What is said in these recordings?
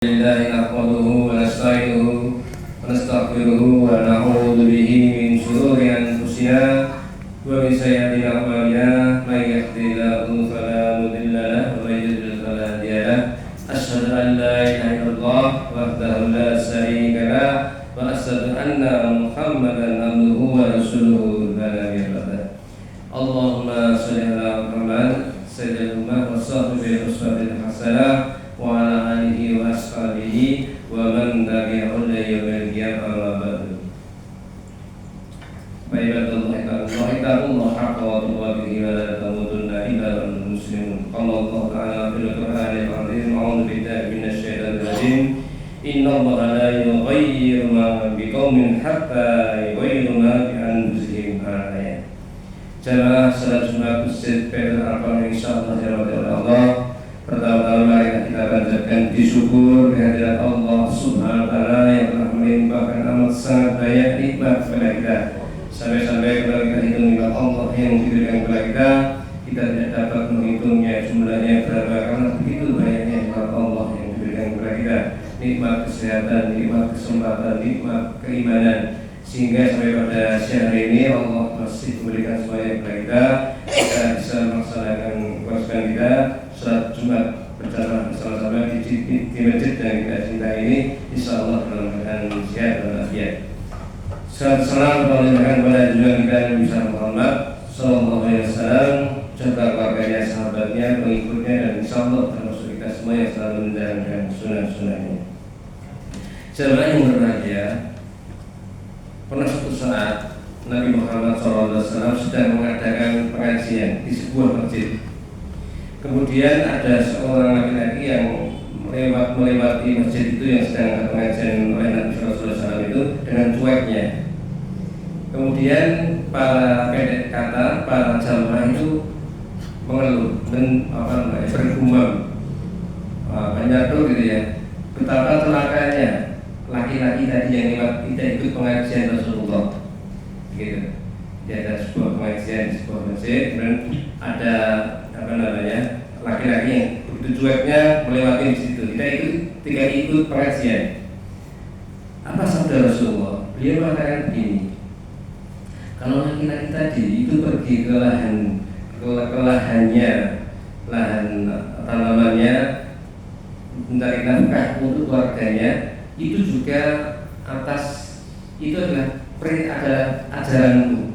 لله نحمده ونستعينه ونستغفره ونعوذ به من شرور أنفسنا ومن سيئات أعمالنا من يهده الله فلا مضل له ومن يضلل فلا هادي له أشهد أن لا إله إلا الله وحده لا شريك له وأشهد أن محمدا عبده ورسوله لا نبي بعده اللهم صل على محمد سيد الأمة وصحبه وسلم الحسنة وعلى آله وأصحابه ومن تبعهم إلى يوم القيامة أما بعد فعباد الله اتقوا الله حق تقاته ولا تموتن إلا وأنتم مسلمون قال الله تعالى في القرآن العظيم أعوذ بالله من الشيطان الرجيم إن الله لا يغير ما بقوم حتى يغيروا ما بأنفسهم الآية. Jamaah salat Jumat Masjid Baitul Arqam insyaallah dirahmati Allah. Pertama-tama mari kita panjatkan syukur kehadirat Allah Subhanahu wa taala yang telah melimpahkan amat sangat banyak nikmat kepada kita. Sampai-sampai kalau kita hitung nikmat Allah yang diberikan kepada kita tidak dapat menghitungnya jumlahnya berapa karena begitu banyaknya nikmat Allah yang diberikan kepada kita. Nikmat kesehatan, nikmat kesempatan, nikmat keimanan, sehingga sampai pada siang hari ini Allah masih memberikan semuanya kepada kita bisa melaksanakan kewajiban kita salat Jumat berjamaah bersama-sama di masjid yang kita cintai ini, insyaallah dalam keadaan sehat dan afiat. Salam kepada junjungan kita Nabi Muhammad sallallahu alaihi wasallam, serta keluarganya, sahabatnya, pengikutnya, dan insyaallah termasuk kita semua yang selalu menjalankan sunnah-sunnahnya. Jemaah yang berbahagia, pernah suatu saat Nabi Muhammad SAW sedang mengadakan pengajian di sebuah masjid. Kemudian ada seorang laki-laki yang melewati masjid itu yang sedang ada pengajian oleh Nabi SAW itu dengan cueknya. Kemudian para pendek kata, para jamaah itu mengeluh dan bergumam, banyak tuh gitu ya, betapa celakanya laki-laki tadi yang tidak ikut pengajian Rasulullah. Gitu. Jadi ada sebuah pengajian di sebuah masjid dan ada laki-laki yang begitu cueknya melewati di situ, tidak ikut pengajian. Apa sabda Rasulullah? Beliau mengatakan begini, kalau laki-laki tadi itu pergi ke lahannya, lahan tanamannya, mencari nafkah untuk keluarganya, itu juga itu adalah ajaranku.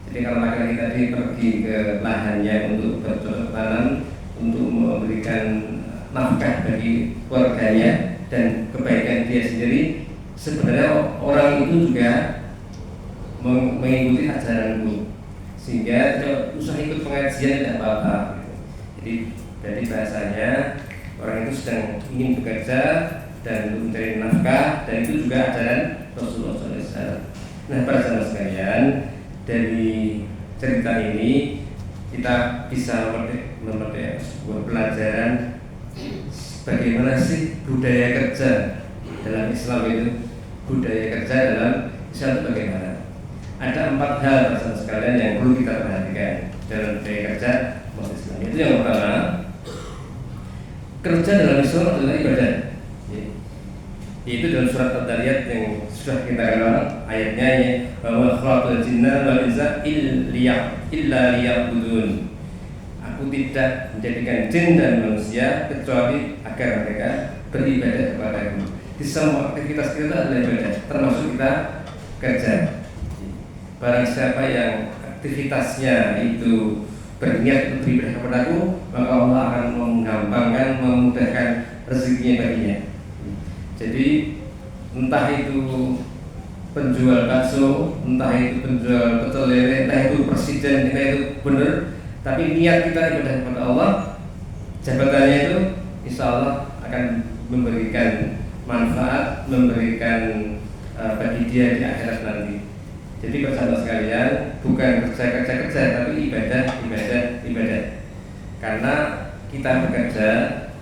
Jadi kalau laki-laki tadi pergi ke lahannya untuk bercocok tanam, untuk memberikan nafkah bagi keluarganya dan kebaikan dia sendiri, sebenarnya orang itu juga mengikuti ajaranku, sehingga tidak usah ikut pengajian tidak apa-apa. Jadi bahasanya orang itu sedang ingin bekerja dan untuk mencari nafkah, dan itu juga ajaran Rasulullah SAW. Nah, para sahabat sekalian, dari cerita ini kita bisa memetik sebuah pelajaran bagaimana sih budaya kerja dalam Islam itu. Budaya kerja dalam Islam itu bagaimana? Ada 4 hal para sahabat sekalian yang perlu kita perhatikan dalam budaya kerja umat Islam. Itu yang pertama, kerja dalam Islam adalah ibadah. Itu dalam surat Al-Dariyat yang sudah kita kenal ayatnya ya, bahwa khalaqal jinna wal insa illa liya'budun. Aku tidak menjadikan jin dan manusia kecuali agar mereka beribadah kepadaku. Di semua aktivitas kita adalah ibadah, termasuk kita kerja. Barang siapa yang aktivitasnya itu berniat untuk beribadah kepadaku, maka Allah akan menggampangkan, memudahkan rezekinya baginya. Jadi entah itu penjual bakso, entah itu penjual pecel lele, entah itu presiden, entah itu benar, tapi niat kita ibadah kepada Allah, jabatannya itu insya Allah akan memberikan manfaat, memberikan bagi dia di akhirat nanti. Jadi persahabat sekalian, bukan kerja, tapi ibadah. Karena kita bekerja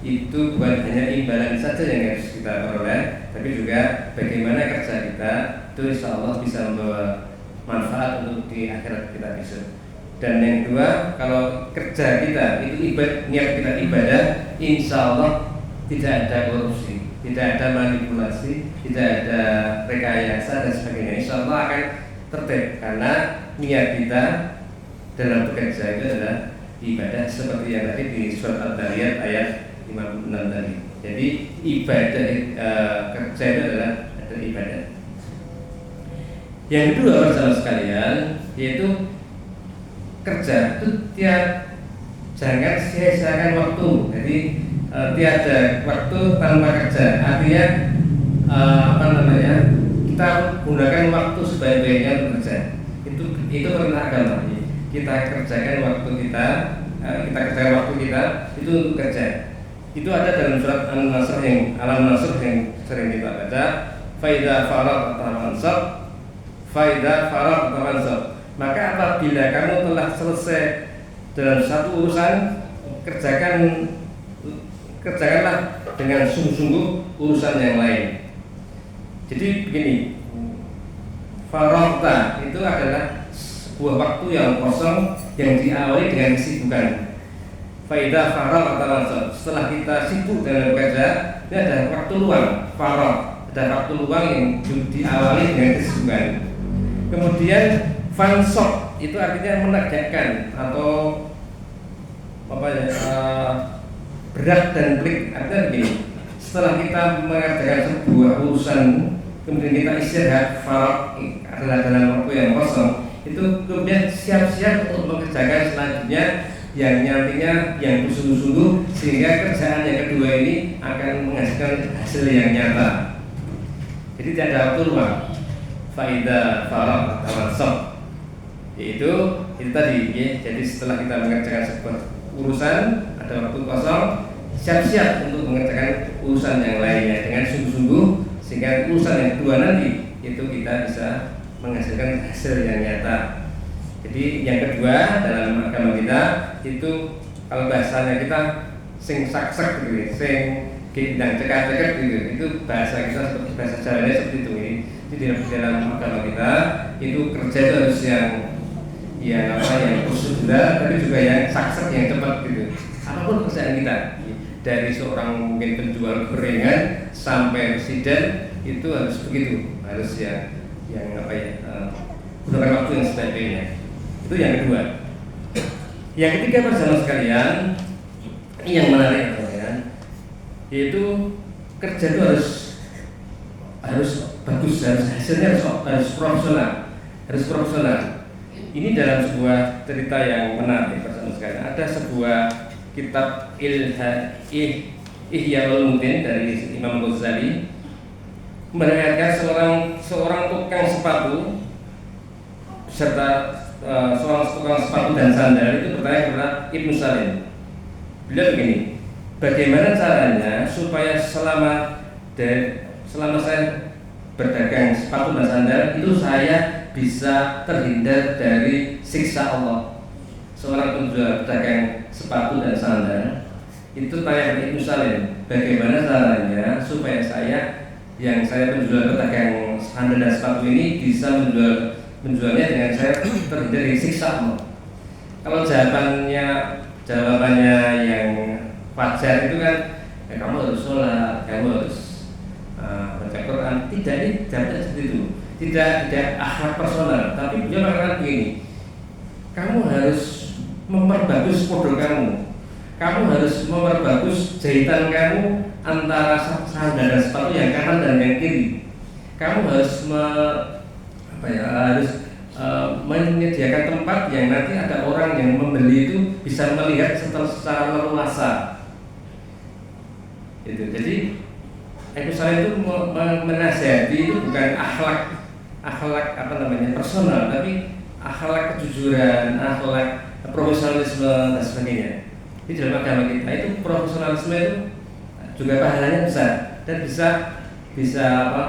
itu bukan hanya imbalan saja yang harus kita peroleh, tapi juga bagaimana kerja kita itu insya Allah bisa membawa manfaat untuk di akhirat kita besok. Dan yang kedua, kalau kerja kita itu niat kita ibadah, insya Allah tidak ada korupsi, tidak ada manipulasi, tidak ada rekayasa dan sebagainya. Insya Allah akan tertib karena niat kita dalam bekerja itu adalah ibadah seperti yang tadi di surat Al-Dariyat ayat 56 tadi. Jadi ibadah kerja itu adalah ibadah. Yang kedua bersama sekalian yaitu kerja itu jangan sia-siakan waktu. Jadi tiada waktu tanpa kerja. Artinya kita gunakan waktu sebaik-baiknya untuk kerja. Itu perintah agama. Kita kerjakan waktu kita kerjakan waktu kita itu untuk kerja. Itu ada dalam surat An-Nasr yang sering kita baca. Faida faragta fansab. Maka apabila kamu telah selesai dalam satu urusan, kerjakanlah dengan sungguh-sungguh urusan yang lain. Jadi begini, faragta itu adalah sebuah waktu yang kosong yang diawali dengan kesibukan. Faida faragta fansab. Setelah kita sibuk dengan bekerja, ini ada waktu luang, ada waktu luang yang diawali dengan kesibukan. Kemudian fansab itu artinya menegakkan atau berat dan pelik. Artinya begini, setelah kita mengerjakan sebuah urusan kemudian kita istirahat, farag adalah dalam waktu yang kosong, itu kemudian siap-siap untuk mengerjakan selanjutnya yang nantinya yang sungguh-sungguh, sehingga kerjaan yang kedua ini akan menghasilkan hasil yang nyata. Jadi tidak ada waktu luang. Faida faragta fansab, yaitu itu tadi ya. Jadi setelah kita mengerjakan sebuah urusan, ada waktu kosong, siap-siap untuk mengerjakan urusan yang lainnya dengan sungguh-sungguh, sehingga urusan yang kedua nanti itu kita bisa menghasilkan hasil yang nyata. Jadi yang kedua dalam agama kita itu kalau bahasanya kita sing sak-sak gitu ya, sing gendang cekak-cekak gitu, itu bahasa kita seperti bahasa Jawanya seperti itu ini. Jadi dalam agama kita itu kerja itu harus yang prosedural, tapi juga yang sak-sak, yang cepat gitu. Apapun kerjaan kita, dari seorang mungkin penjual gorengan sampai presiden itu harus begitu, harus gunakan waktu yang sebaik-baiknya. Itu yang kedua. Yang ketiga bersama sekalian, yang menarik yaitu kerja itu harus bagus, hasilnya harus profesional. Ini dalam sebuah cerita yang menarik bersama sekalian. Ada sebuah kitab Ihya Ulumuddin dari Imam Ghazali meriwayatkan seorang tukang sepatu serta seorang tukang sepatu dan sandal itu bertanya kepada Ibnu Salim. Beliau begini, bagaimana caranya supaya selama saya berdagang sepatu dan sandal itu saya bisa terhindar dari siksa Allah. Seorang penjual pedagang sepatu dan sandal itu tanya kepada Ibnu Salim, bagaimana caranya supaya saya penjual pedagang sandal dan sepatu ini bisa menjualnya dengan saya terhindar dari siksa Allah. Kalau jawabannya yang wajar itu kan, kamu harus sholat, kamu harus baca Quran. Tidak, ini jawabannya seperti itu. Tidak akhlak personal, tapi beliau mengatakan begini, kamu harus memperbagus produk kamu harus memperbagus jahitan kamu antara sandal dan sepatu yang kanan dan yang kiri. Kamu harus menyediakan tempat yang nanti ada orang yang membeli itu bisa melihat secara leluasa. Jadi Ibnu Salim itu menasihati itu bukan akhlak personal, tapi akhlak kejujuran, akhlak profesionalisme dan sebagainya. Di dalam agama kita itu profesionalisme itu juga pahalanya besar dan bisa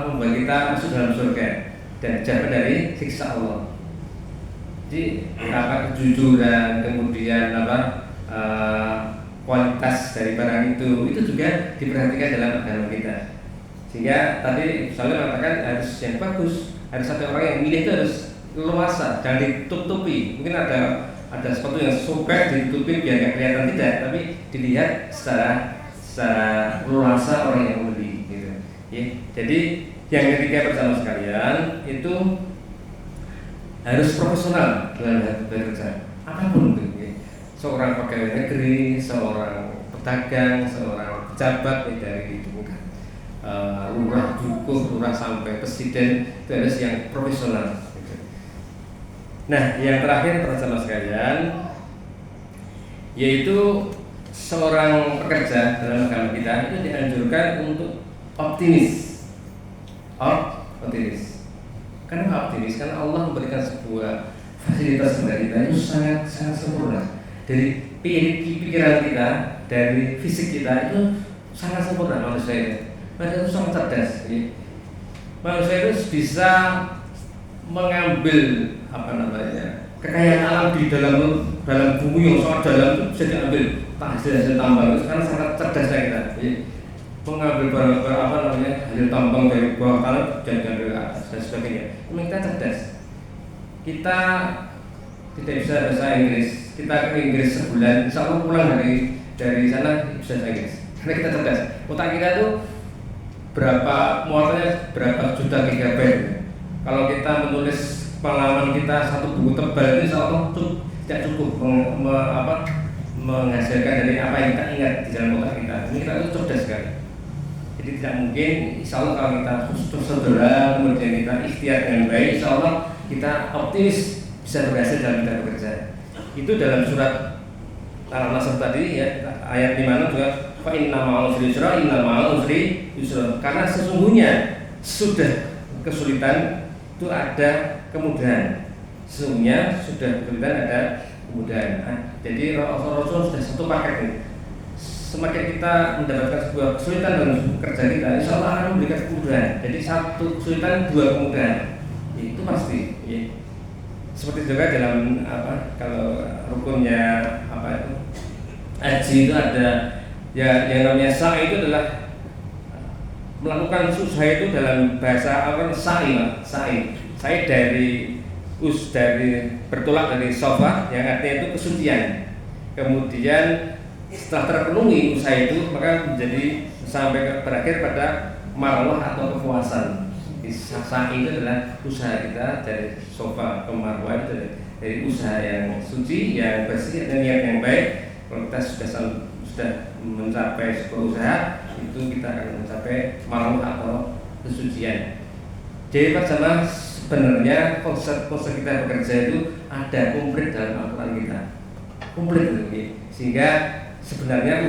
membuat kita masuk dalam surga dan jauh dari siksa Allah. Jadi kejujuran, kemudian kualitas dari barang itu juga diperhatikan dalam agama kita. Sehingga tadi Salim mengatakan harus yang bagus, harus ada orang yang milih itu harus leluasa, jangan ditutupi. Mungkin ada sepatu yang sobek ditutupi biar nggak kelihatan, tidak, tapi dilihat secara secara luasa orang yang membeli gitu. Ya. Jadi yang ketiga bersama sekalian itu harus profesional dalam bekerja apapun itu. Ya. Seorang pegawai negeri, seorang pedagang, seorang pejabat dari itu bukan lurah, dukuh, lurah sampai presiden itu harus yang profesional. Gitu. Nah, yang terakhir bersama sekalian yaitu seorang pekerja dalam agama kita itu dianjurkan untuk optimis. Optimis. Kenapa optimis? Karena Allah memberikan sebuah fasilitas kepada kita itu sangat sempurna. Dari pikiran kita, dari fisik kita itu sangat sempurna manusia itu. Manusia itu sangat cerdas. Ya. Manusia itu bisa mengambil kekayaan alam di dalam bumi yang sangat dalam itu bisa diambil hasil tambang itu sekarang sangat cerdasnya kita. Ya. Mengambil barang hasil tambang dari bawah tanah dan dari atas dan sebagainya. Memang kita cerdas. Kita tidak bisa bahasa Inggris. Kita ke Inggris sebulan, insya Allah pulang dari sana bisa bahasa Inggris. Karena kita cerdas. Otak kita itu muatannya berapa juta gigabyte. Kalau kita menulis pengalaman kita satu buku tebal itu insya Allah tidak cukup menghasilkan dari apa yang kita ingat di dalam otak kita. Ini kita itu cerdas sekali. Jadi tidak mungkin, insya Allah kalau kita saudara kemudian kita ikhtiar dengan baik, insya Allah kita optimis bisa berhasil dalam kita bekerja. Itu dalam surat Al-Nasr tadi ya, ayat 5 juga fa inna ma'al usri yusra, inna ma'al usri yusra. Karena sesungguhnya sudah kesulitan itu ada kemudahan. Sesungguhnya sudah kesulitan ada kemudahan. Jadi Rasul sudah satu paket ini. Semakin kita mendapatkan sebuah kesulitan dalam kerja kita, insya Allah akan memberikan kemudahan. Jadi satu kesulitan dua kemudahan. Itu pasti. Ya. Seperti juga dalam kalau rukunnya haji itu ada ya yang namanya sa'i itu adalah melakukan usaha itu dalam bahasa sa'i dari bertolak dari sofa yang artinya itu kesucian. Kemudian setelah terpenuhi usaha itu maka menjadi sampai berakhir pada marwah atau kepuasan. Sa'i itu adalah usaha kita dari sofa ke marwah itu dari usaha yang suci, yang bersih, dan niat yang baik. Kalau kita sudah mencapai sebuah usaha itu kita akan mencapai marwah atau kesucian. Jadi pertama sebenarnya konsep kita bekerja itu ada komplit dalam Al-Quran kita, komplit gitu. Sehingga sebenarnya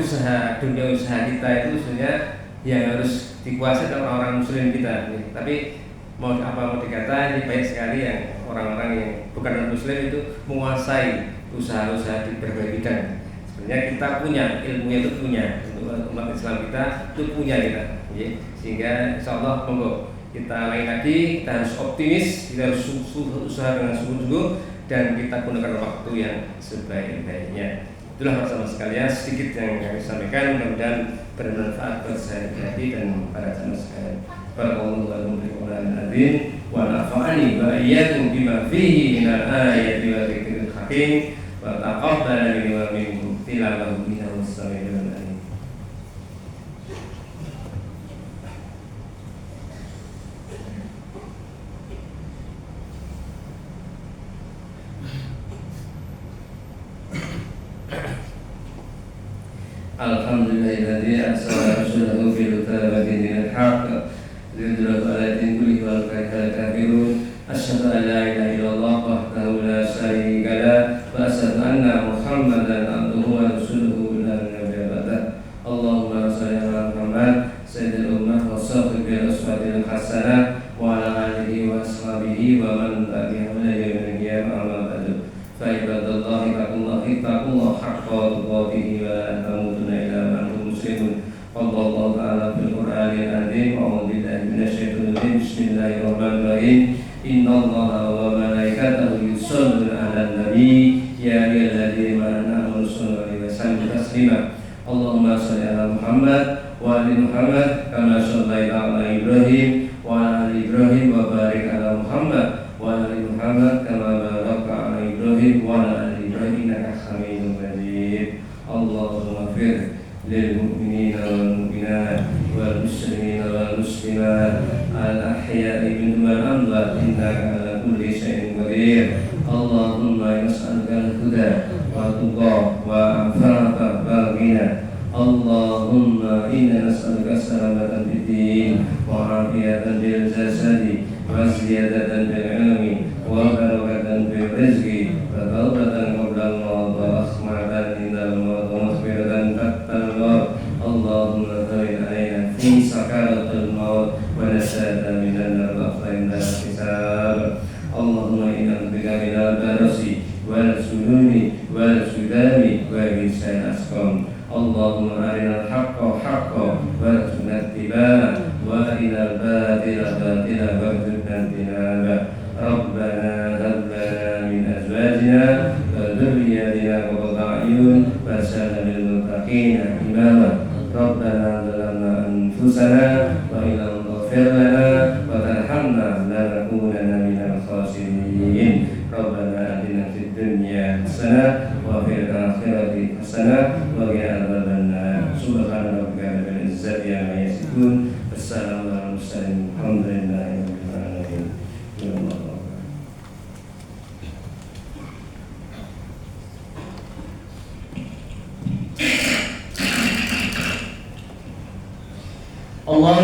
dunia usaha kita itu sebenarnya yang harus dikuasai oleh orang-orang muslim kita. Tapi mau dikata ini banyak sekali yang orang-orang yang bukan non muslim itu menguasai usaha-usaha di berbagai bidang. Sebenarnya kita punya ilmunya itu punya untuk umat Islam kita itu punya kita. Ya. Sehingga insya Allah monggo kita lain lagi, kita harus optimis, kita harus usaha dengan sungguh-sungguh dan kita gunakan waktu yang sebaik-baiknya. Itulah bersama sekalian sedikit yang kami sampaikan, mudah-mudahan bermanfaat buat saya pribadi dan para jamaah sekalian. Barakallahu fiikum wa nafa'ani wa iyyakum bima fihi minal ayati wa dzikril hakim wa taqabbala minni wa minkum tilawatan innahu samii'un alim. Alhamdulillahilladzi arsala rasulahu bil huda wa dinil haqq liyudhhirahu 'ala dini kullihi wa law karihal kafirun. Asyhadu an la ilaha illallah wahdahu la syarika lah wa asyhadu anna Muhammadan abduhu wa rasuluhu la nabiyya ba'dah. Allahumma shalli 'ala Muhammad sayyidil ummah wa sahbihi ashabil hasanah wa 'ala alihi wa ashabihi wa man tabi'ahum ila yaumil qiyamah amma ba'du. Fa ibadallahi ittaqullaha haqqa tuqatih wa la tamutunna illa wa antum muslimun. Qala ta'ala fil Qur'anil 'azim a'udzu billahi minasyaitonir rajim. Bismillahirrahmanirrahim. Innallaha wa malaikatahu yusholluna 'alan nabi ya ayyuhalladzina amanu shallu 'alaihi wa sallimu taslima. Allahumma shalli 'ala Muhammad wa ali Muhammad kama shallaita 'ala Ibrahim wa 'ala ali Ibrahim wa barik 'ala Muhammad wa ali Muhammad kama barakta 'ala Ibrahim wa 'ala ali Ibrahim innaka Hamidum Majid. Allahumma fir للمؤمنين والمؤمنات والمسلمين والمسلمات الأحياء منهم والأموات إنك على كل شيء قدير. اللهم نسألك الهدى والتقى والعفاف والغنى. اللهم إنا نسألك السلامة في الدين وعافية في الجسد وزيادة في العلم وبركة في الرزق وتوبة قبل الموت ورحمة عند الموت ومغفرة تحت الموت. اللهم طول علينا في سكرات الموت ونسألك من النار عند الحساب. اللهم إنا بك من البرص والسنون والسدام وبئس الأسقام. اللهم أرنا الحق حقا وارزقنا اتباعه وأرنا الباطل باطلا وارزقنا اجتنابه. ربنا هب لنا من أزواجنا وذرياتنا قرة أعين واجعلنا للمتقين إماما. ربنا ظلمنا أنفسنا وإن لم تغفر لنا وترحمنا لنكونن من الخاسرين. ربنا آتنا في الدنيا حسنة وفي الآخرة حسنة وقنا عذاب النار. سبحان ربك رب العزة عما يصفون والسلام على المرسلين والحمد لله رب العالمين. Allah